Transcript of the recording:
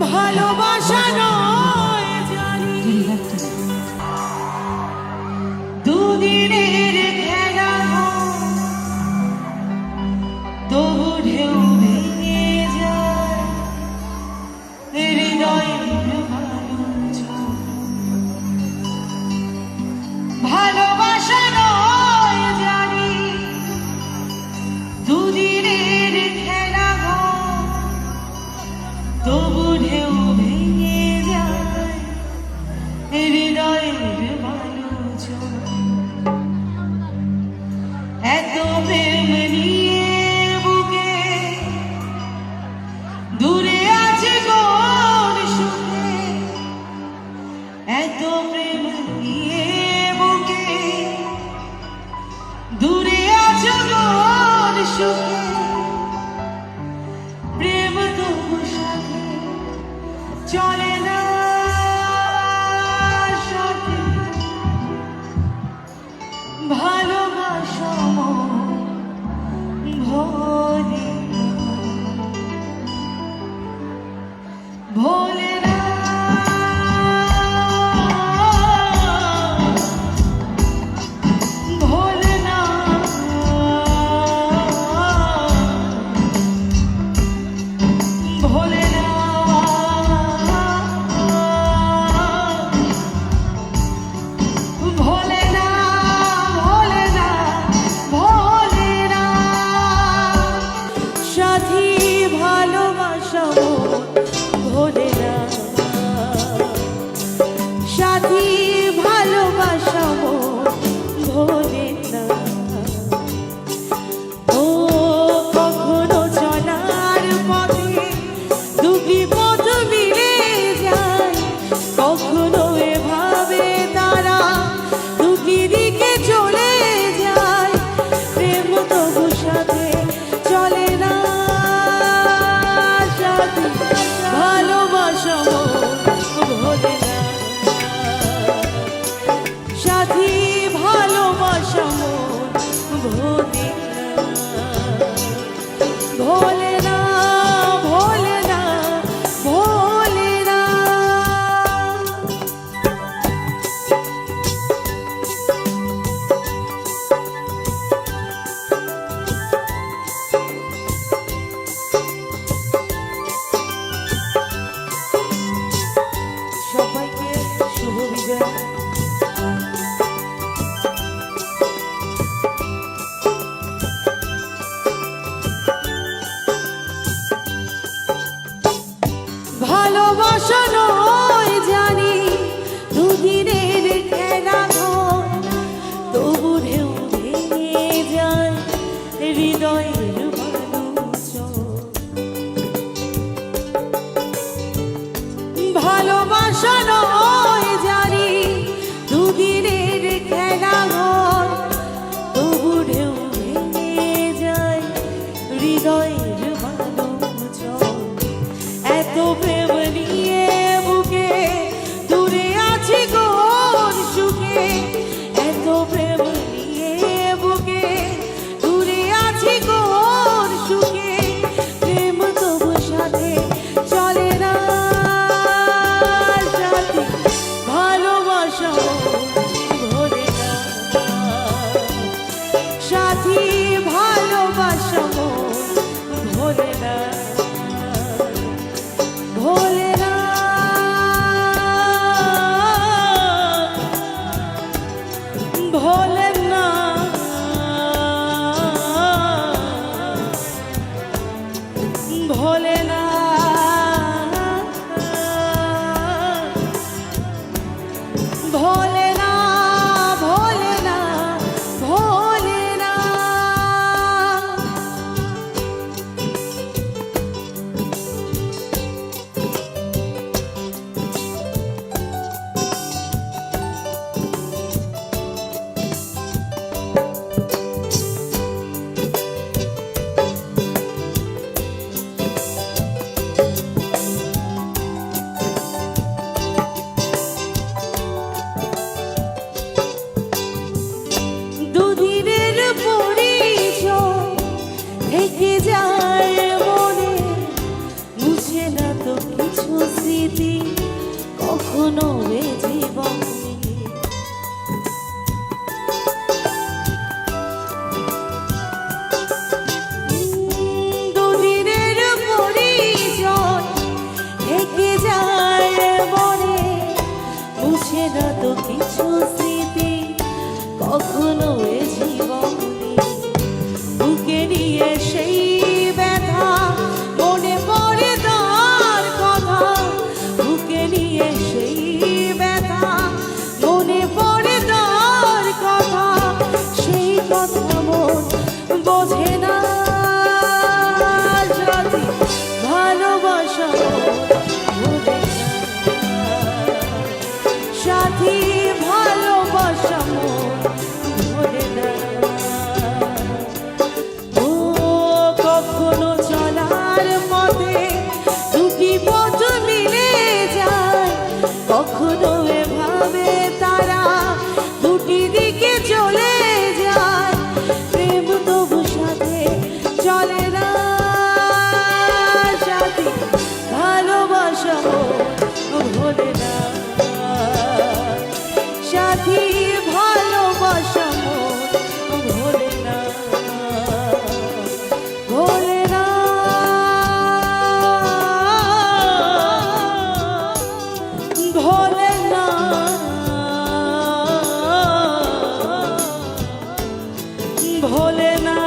ভালোবাসা নয় জানি দুদিনের খেলা তবু ঢেউ ভেঙে যায় হৃদয়ের ভালোবাসা নয় জানি দুদিনের খেলা তবু ঢেউ ভেঙে যায় হৃদয়ের মানুষজন এত প্রেম নিয়ে বুকে দূরে আছে কোন সুখে এত প্রেম নিয়ে বুকে দূরে আছে কোন সুখে প্রেম তবু সাথে চলে না সাথে ভালোবাসা ভোলে ভোলে না ভোলে না ভোলে না ভোলে না ভোলে না ভোলে না সাথী ভালোবাসা ভোলে না সাথী ভালোবাসা ভোলে না ও কখনো চলার পথে দুটি পথ মিলে যায় কখনো এভাবে তারা দুটি দিকে চলে যায় প্রেম তবু সাথে চলে না সাথী ভালোবাসা ভোলে না সাথী ভালোবাসা ভোলে না ভোলে না ভোলে না ভোলে না সবাইকে শুভ বিজয় ভালোবাসা নয় জানি দুদিনের খেলা তবু ঢেউ ভেঙে যায় হৃদয়ের ভালোবাসা নয় জানি দুদিনের খেলা তবু ঢেউ ভেঙে যায় হৃদয়ের এত প্রেম নিয়ে বুকে দূরে আছি কোন সুখে এত প্রেম নিয়ে বুকে দূরে আছি কোন সুখে প্রেম তবু সাথে চলে না সাথী ভালোবাসা ভোলে না সাথী ভালোবাসা ভোলে না ভোলে তো কিছু স্মৃতি কখনো এ জীবনে দুদিনের পরিচয় থেকে যায় মনে, মুছে না তো কিছু স্মৃতি কখনো এ জীবনে। বুকে নিয়ে সেই ব্যথা মনে পড়ে তার কথা, বুকে নিয়ে সেই ব্যথা মনে পড়ে তার কথা, সেই কথা মন বোঝে না। যদি ভালোবাসা ভুলে না, সাথী ভালোবাসা মন ভুলে না। ও কখনো চলার পথে দুটি পথ মিলে যায়, কখনো এভাবে তারা দুটি দিকে চলে যায়। প্রেম তবু সাথে চলে না, সাথী ভালোবাসা মন ভোলে না, সাথী ভালোবাসা মন ভোলে না, ভোলে না, ভোলে না, ভোলে না।